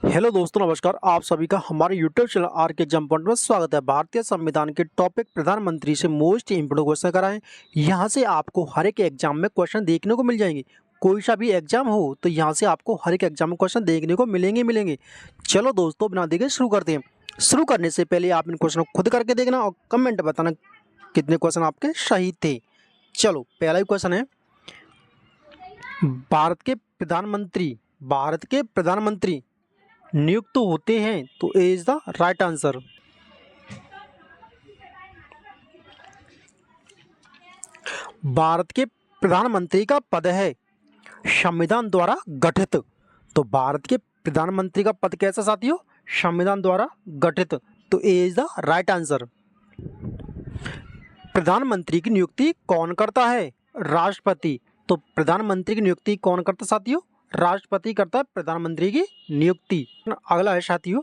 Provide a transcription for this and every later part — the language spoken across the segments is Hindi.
हेलो दोस्तों, नमस्कार। आप सभी का हमारे यूट्यूब चैनल आर के एग्जाम पॉइंट में स्वागत है। भारतीय संविधान के टॉपिक प्रधानमंत्री से मोस्ट इंपोर्टेंट क्वेश्चन कराएं। यहाँ से आपको हर एक एग्जाम में क्वेश्चन देखने को मिल जाएंगे। कोई सा भी एग्जाम हो तो यहाँ से आपको हर एक एग्जाम में क्वेश्चन देखने को मिलेंगे। चलो दोस्तों, बिना देखे शुरू करते हैं। शुरू करने से पहले आप इन क्वेश्चनों को खुद करके देखना और कमेंट बताना कितने क्वेश्चन आपके सही थे। चलो, पहला ही क्वेश्चन है, भारत के प्रधानमंत्री नियुक्त होते हैं तो A is the right answer. Bharat के प्रधानमंत्री का पद है संविधान द्वारा गठित। तो भारत के प्रधानमंत्री का पद कैसा साथियों? संविधान द्वारा गठित। तो A is the right answer. प्रधानमंत्री की नियुक्ति कौन करता है? राष्ट्रपति। तो प्रधानमंत्री की नियुक्ति कौन करता साथियों? राष्ट्रपति करता है प्रधानमंत्री की नियुक्ति। अगला है साथियों,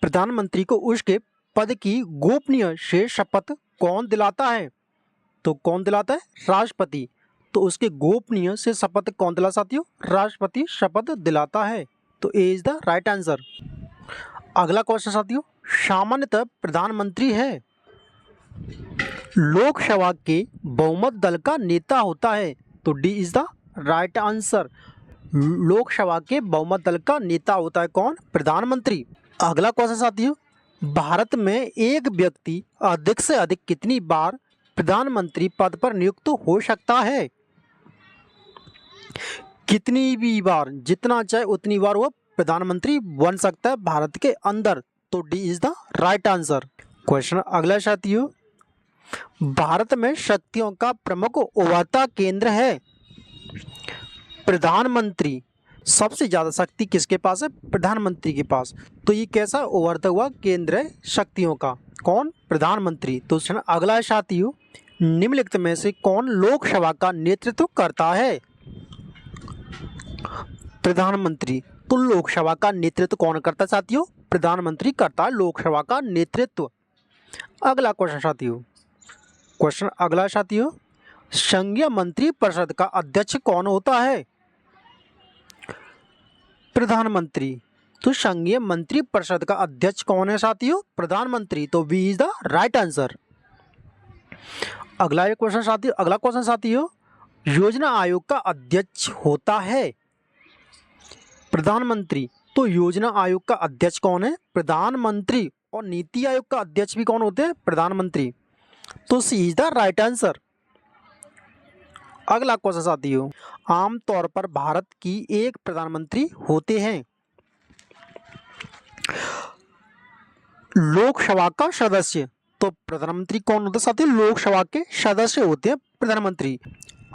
प्रधानमंत्री को उसके पद की गोपनीय से शपथ कौन दिलाता है? तो कौन दिलाता है? राष्ट्रपति। तो उसके गोपनीय से शपथ कौन दिला साथियों? राष्ट्रपति शपथ दिलाता है। तो A is the right answer. अगला क्वेश्चन साथियों, सामान्यतः प्रधानमंत्री है लोकसभा के बहुमत दल का नेता होता है। तो D is the right answer. Lok Sabha के बहुमत दल का नेता होता है कौन? प्रधानमंत्री। अगला क्वेश्चन साथियों, भारत में एक व्यक्ति अधिक से अधिक कितनी बार प्रधानमंत्री पद पर नियुक्त हो सकता है? कितनी भी बार, जितना चाहे उतनी बार वो प्रधानमंत्री बन सकता है भारत के अंदर। तो D is the right answer. Question अगला साथियों, भारत में शक्तियों का प्रमुख उभरता केंद्र है प्रधानमंत्री। सबसे ज्यादा शक्ति किसके पास है? प्रधानमंत्री के पास। तो ये कैसा उभरता हुआ केंद्र है शक्तियों का? कौन? प्रधानमंत्री। तो अगला है साथियों, निम्नलिखित में से कौन लोकसभा का नेतृत्व करता है? प्रधानमंत्री। तो लोकसभा का नेतृत्व कौन करता है साथियों? प्रधानमंत्री करता है लोकसभा का नेतृत्व। अगला क्वेश्चन साथियों, अगला साथियों, संघीय मंत्री परिषद का अध्यक्ष कौन होता है? प्रधानमंत्री। तो संघीय मंत्री परिषद का अध्यक्ष कौन है साथियों? प्रधानमंत्री। तो B is the right answer. अगला क्वेश्चन साथियों, योजना आयोग का अध्यक्ष होता है प्रधानमंत्री। तो योजना आयोग का अध्यक्ष कौन है? प्रधानमंत्री। और नीति आयोग का अध्यक्ष भी कौन होते हैं? प्रधानमंत्री। तो C is the right answer. अगला क्वेश्चन साथियों, आमतौर पर भारत की एक प्रधानमंत्री होते हैं लोकसभा का सदस्य। तो प्रधानमंत्री कौन होता है साथियों? लोकसभा के सदस्य होते हैं प्रधानमंत्री।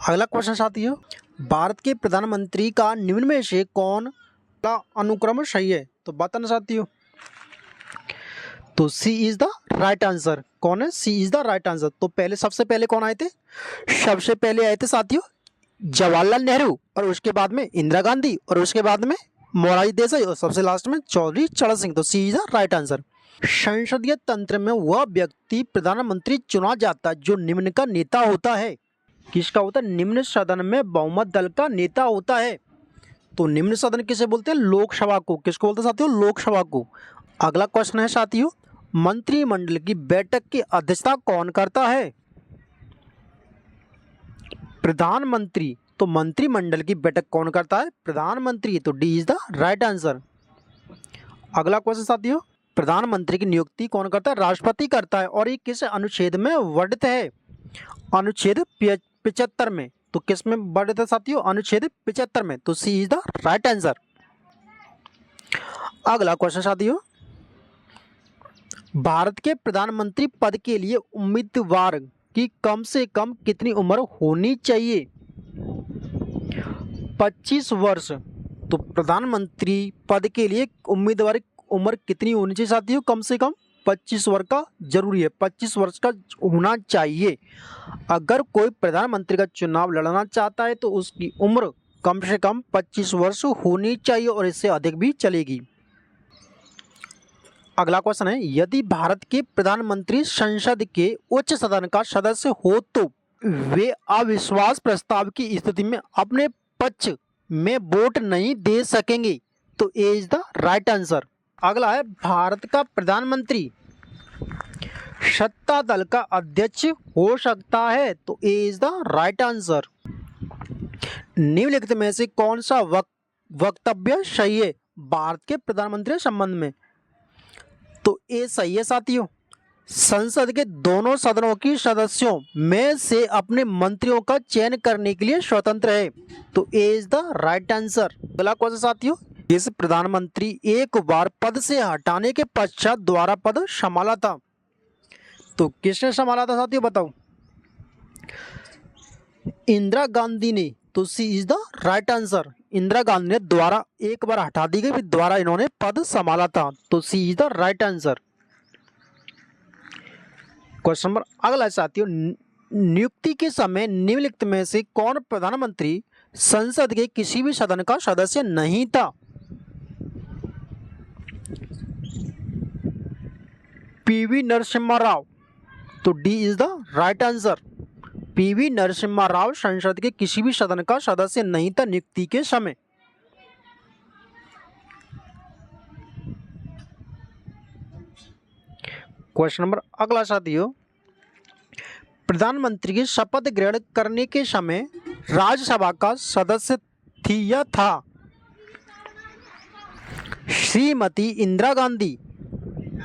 अगला क्वेश्चन साथियों, भारत के प्रधानमंत्री का निम्न में से कौन सा अनुक्रम सही है? तो बताना साथियों। तो C is the right answer. कौन है? सी इज द राइट आंसर। तो पहले सबसे पहले कौन आए थे? सबसे पहले आए थे साथियों जवाहरलाल नेहरू, और उसके बाद में इंदिरा गांधी, और उसके बाद में मोरारजी देसाई, और सबसे लास्ट में चौधरी चरण सिंह। तो C is the right answer. संसदीय तंत्र में वह व्यक्ति प्रधानमंत्री चुना जाता है जो निम्न का नेता होता है। किसका होता है? निम्न सदन में बहुमत दल का नेता होता है। तो निम्न सदन किसे बोलते हैं? लोकसभा को। किसको बोलते हैं साथियों? लोकसभा को। अगला क्वेश्चन है साथियों, मंत्रिमंडल की बैठक की अध्यक्षता कौन करता है? प्रधानमंत्री। तो मंत्रिमंडल की बैठक कौन करता है? प्रधानमंत्री। तो D is the right answer. अगला क्वेश्चन साथियों, प्रधानमंत्री की नियुक्ति कौन करता है? राष्ट्रपति करता है। और ये किस अनुच्छेद में वर्णित है? अनुच्छेद 75 में। तो किस में वर्णित है साथियों? अनुच्छेद 75 में। तो C is the right answer. अगला क्वेश्चन साथियों, भारत के प्रधानमंत्री पद के लिए उम्मीदवार की कम से कम कितनी उम्र होनी चाहिए? 25 वर्ष। तो प्रधानमंत्री पद के लिए उम्मीदवार उम्र कितनी होनी चाहिए साथियों? कम से कम 25 वर्ष का जरूरी है। 25 वर्ष का होना चाहिए। अगर कोई प्रधानमंत्री का चुनाव लड़ना चाहता है तो उसकी उम्र कम से कम 25 वर्ष होनी चाहिए, और इससे अधिक भी चलेगी। अगला क्वेश्चन है, यदि भारत के प्रधानमंत्री संसद के उच्च सदन का सदस्य हो तो वे अविश्वास प्रस्ताव की स्थिति में अपने पक्ष में वोट नहीं दे सकेंगे। तो A is the right answer. अगला है भारत का प्रधानमंत्री सत्ता दल का अध्यक्ष हो सकता है, तो A is the right answer. निम्नलिखित में से कौन सा वक्तव्य सही है भारत के प्रधानमंत्री के संबंध में, तो ए सही है साथियों। संसद के दोनों सदनों की सदस्यों में से अपने मंत्रियों का चयन करने के लिए स्वतंत्र है, तो A is the right answer. अगला क्वेश्चन साथियों, इस प्रधानमंत्री एक बार पद से हटाने के पश्चात दोबारा पद संभाला था, तो किसने संभाला था साथियों बताओ। इंदिरा गांधी ने, तो C is the right answer. Indira Gandhi ने दोबारा एक बार हटा दी गई, फिर दोबारा इन्होंने पद संभाला था, तो C is the right answer. Question number अगला साथियों, नियुक्ति के समय निम्नलिखित में से कौन प्रधानमंत्री संसद के किसी भी सदन का सदस्य नहीं था। पीवी नरसिम्हा राव, तो D is the right answer. PV Narasimha Rao संसद के किसी भी सदन का सदस्य नहीं था नियुक्ति के समय। क्वेश्चन नंबर अगला साथियों, प्रधानमंत्री की शपथ ग्रहण करने के समय राज्यसभा का सदस्य थी या था श्रीमती इंदिरा गांधी,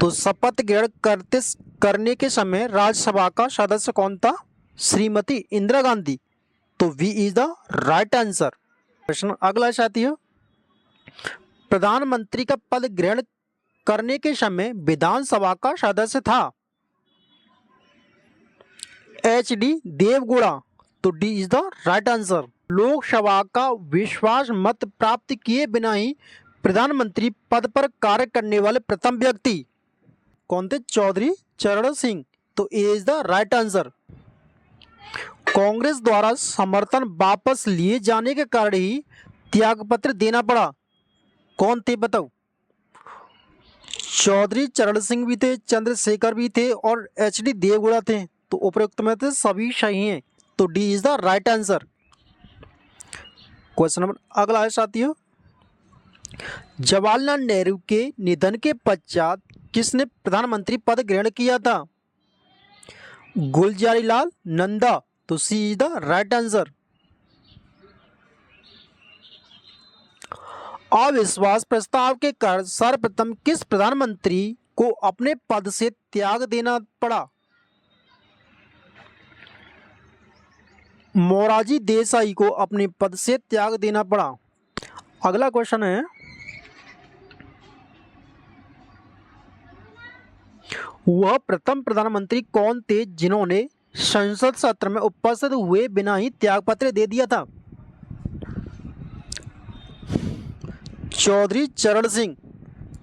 तो शपथ ग्रहण करने के समय राज्यसभा का सदस्य कौन था, श्रीमती इंदिरा गांधी, तो B is the right answer. प्रश्न अगला साथियों, प्रधानमंत्री का पद ग्रहण करने के समय विधानसभा का सदस्य था एच डी देवगौड़ा, तो D is the right answer. Lok Sabha का विश्वास मत प्राप्त किए बिना ही प्रधानमंत्री पद पर कार्य करने वाले प्रथम व्यक्ति कौन थे, चौधरी चरण सिंह, तो A is the right answer. Congress द्वारा समर्थन वापस लिए जाने के कारण ही त्यागपत्र देना पड़ा, कौन थे बताओ। चौधरी चरण सिंह भी थे, चंद्रशेखर भी थे और एच डी देवगौड़ा थे, तो उपरोक्त में से सभी सही हैं, तो D is the right answer. Question number अगला है साथियों, जवाहरलाल नेहरू के निधन के पश्चात किसने प्रधानमंत्री पद ग्रहण किया था, गुलजारीलाल नंदा, तो C is the right answer. अविश्वास प्रस्ताव के कारण सर्वप्रथम किस प्रधानमंत्री को अपने पद से त्याग देना पड़ा, मोरारजी देसाई को अपने पद से त्याग देना पड़ा। अगला क्वेश्चन है, वह प्रथम प्रधानमंत्री कौन थे जिन्होंने संसद सत्र में उपस्थित हुए बिना ही त्यागपत्र दे दिया था, चौधरी चरण सिंह,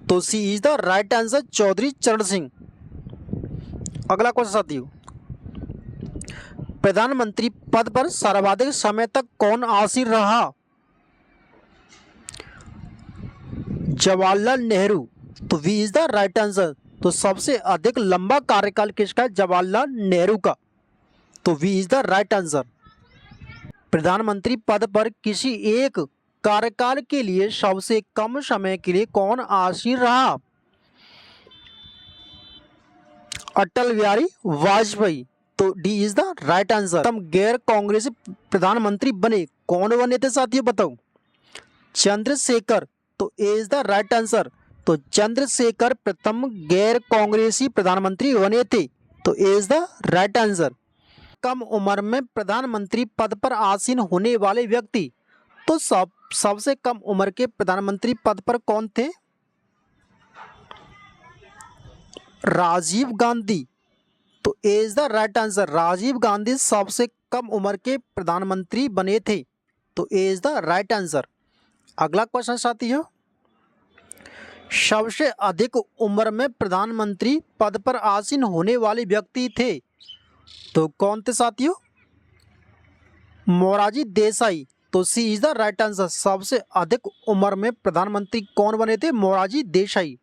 तो C is the right answer, Chaudhary Charan Singh. अगला क्वेश्चन साथियों, प्रधानमंत्री पद पर सर्वाधिक समय तक कौन आसीन रहा, जवाहरलाल नेहरू, तो B is the right answer. तो सबसे अधिक लंबा कार्यकाल किसका है, जवाहरलाल नेहरू का, तो B is the right answer. प्रधानमंत्री पद पर किसी एक कार्यकाल के लिए सबसे कम समय के लिए कौन आसीन रहा, अटल बिहारी वाजपेयी, तो D is the right answer. हम गैर कांग्रेसी प्रधानमंत्री बने, कौन बने थे साथियों बताओ, चंद्रशेखर, तो A is the right answer. तो चंद्रशेखर प्रथम गैर कांग्रेसी प्रधानमंत्री बने थे, तो A is the right answer. कम उम्र में प्रधानमंत्री पद पर आसीन होने वाले व्यक्ति, तो सबसे कम उम्र के प्रधानमंत्री पद पर कौन थे, राजीव गांधी, तो A is the right answer. Rajiv Gandhi सबसे कम उम्र के प्रधानमंत्री बने थे, तो A is the right answer. अगला क्वेश्चन साथियों, सबसे अधिक उम्र में प्रधानमंत्री पद पर आसीन होने वाले व्यक्ति थे, तो कौन थे साथियों, मोरारजी देसाई, तो C is the right answer. सबसे अधिक उम्र में प्रधानमंत्री कौन बने थे, मोरारजी देसाई।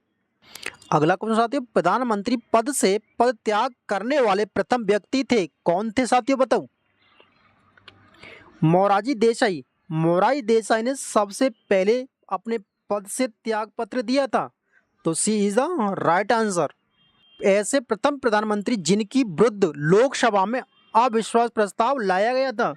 अगला क्वेश्चन साथियों, प्रधानमंत्री पद से पद त्याग करने वाले प्रथम व्यक्ति थे, कौन थे साथियों बताओ, मोरारजी देसाई। मोरारजी देसाई ने सबसे पहले अपने पद से त्याग पत्र दिया था? तो C is the right answer. ऐसे प्रथम प्रधानमंत्री जिनकी विरुद्ध लोकसभा में अविश्वास प्रस्ताव लाया गया था?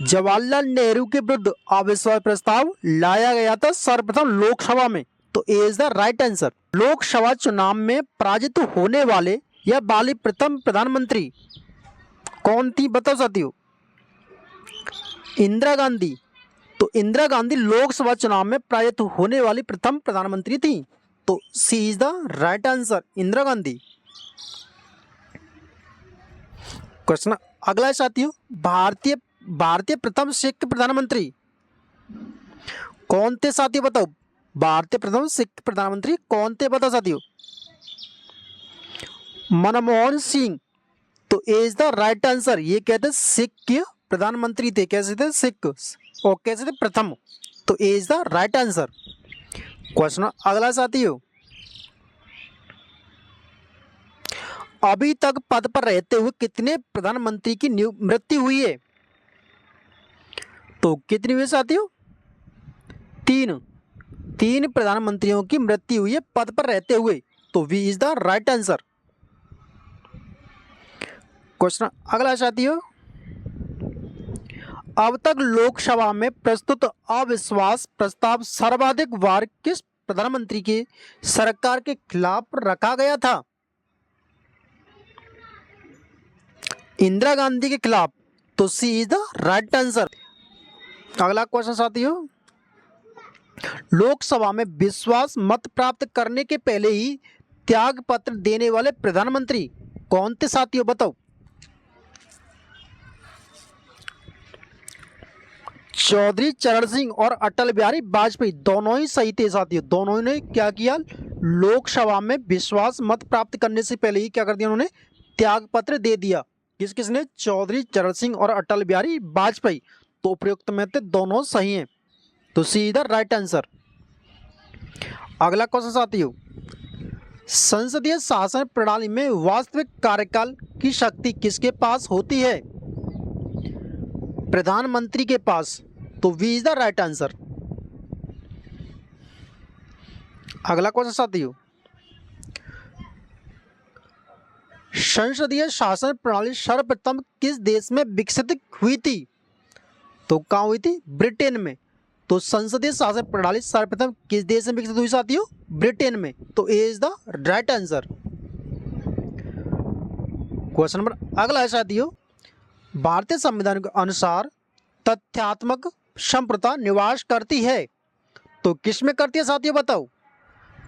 जवाहरलाल नेहरू के विरुद्ध अविश्वास प्रस्ताव लाया गया था सर्वप्रथम लोकसभा में। तो A is the right answer. Lok Sabha चुनाव में पराजित होने वाले या वाली प्रथम प्रधानमंत्री कौन थी, बताओ साथियों? इंदिरा गांधी। तो इंदिरा गांधी लोकसभा चुनाव में पराजित होने वाली प्रथम प्रधानमंत्री थी। तो C is the right answer, Indira Gandhi. Question अगला है साथियों, भारतीय प्रथम सिख प्रधानमंत्री कौन थे साथियों, बताओ? भारतीय प्रथम सिख प्रधानमंत्री कौन थे, बताओ साथियों? मनमोहन सिंह। तो A is the right answer. ये कहते सिख के प्रधानमंत्री थे, कैसे थे? सिख, और कैसे थे? प्रथम। तो A is the right answer. Question अगला साथियों, अभी तक पद पर रहते हुए कितने प्रधानमंत्री की मृत्यु हुई है? तो कितनी हुई साथियों? तीन प्रधानमंत्रियों की मृत्यु हुई है पद पर रहते हुए। तो B is the right answer. Question अगला साथियों, अब तक लोकसभा में प्रस्तुत अविश्वास प्रस्ताव सर्वाधिक बार किस प्रधानमंत्री के सरकार के खिलाफ रखा गया था? इंदिरा गांधी के खिलाफ। तो C is the right answer. अगला क्वेश्चन साथियों, लोकसभा में विश्वास मत प्राप्त करने के पहले ही त्याग पत्र देने वाले प्रधानमंत्री कौन थे साथियों, बताओ? चौधरी चरण सिंह और अटल बिहारी वाजपेयी दोनों ही सही थे साथियों। दोनों ने क्या किया? लोकसभा में विश्वास मत प्राप्त करने से पहले ही क्या कर दिया? उन्होंने त्याग पत्र दे दिया। किसने? चौधरी चरण सिंह और अटल बिहारी वाजपेयी। तो उपयुक्त में थे, दोनों सही हैं। तो C is the right answer. अगला क्वेश्चन साथियों, संसदीय शासन प्रणाली में वास्तविक कार्यकाल की शक्ति किसके पास होती है? प्रधानमंत्री के पास। तो B is the right answer. अगला क्वेश्चन साथियों, संसदीय शासन प्रणाली सर्वप्रथम किस देश में विकसित हुई थी? तो कहाँ हुई थी? ब्रिटेन में। तो संसदीय शासन प्रणाली सर्वप्रथम किस देश में विकसित हुई साथियों? ब्रिटेन में। तो A is the right answer. Question number अगला है साथियों, भारतीय संविधान के अनुसार तथ्यात्मक संप्रभुता निवास करती है। तो किस में करती है साथियों, बताओ?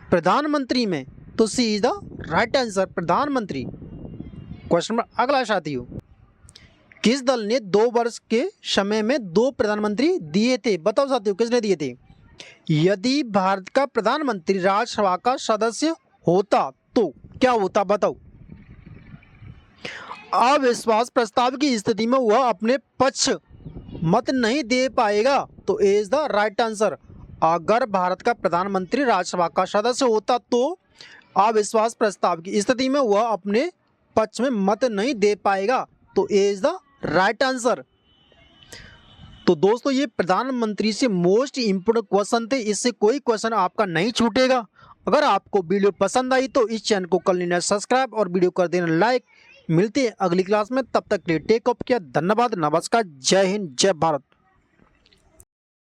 प्रधानमंत्री में। तो C is the right answer, प्रधानमंत्री। क्वेश्चन नंबर अगला है साथियों, किस दल ने 2 वर्ष के समय में 2 प्रधानमंत्री दिए थे? बताओ साथियों, किसने दिए थे? यदि भारत का प्रधानमंत्री राज्यसभा का सदस्य होता तो क्या होता, बताओ? अविश्वास प्रस्ताव की स्थिति में वह अपने पक्ष मत नहीं दे पाएगा। तो A is the right answer. अगर भारत का प्रधानमंत्री राज्यसभा का सदस्य होता तो अविश्वास प्रस्ताव की स्थिति में वह अपने पक्ष में मत नहीं दे पाएगा। तो A is the right answer. तो दोस्तों, ये प्रधानमंत्री से मोस्ट इंपोर्टेंट क्वेश्चन थे, इससे कोई क्वेश्चन आपका नहीं छूटेगा। अगर आपको वीडियो पसंद आई तो इस चैनल को कर लेना सब्सक्राइब और वीडियो कर देना लाइक। मिलते हैं अगली क्लास में, तब तक के लिए टेक ऑफ किया। धन्यवाद, नमस्कार, जय हिंद, जय भारत।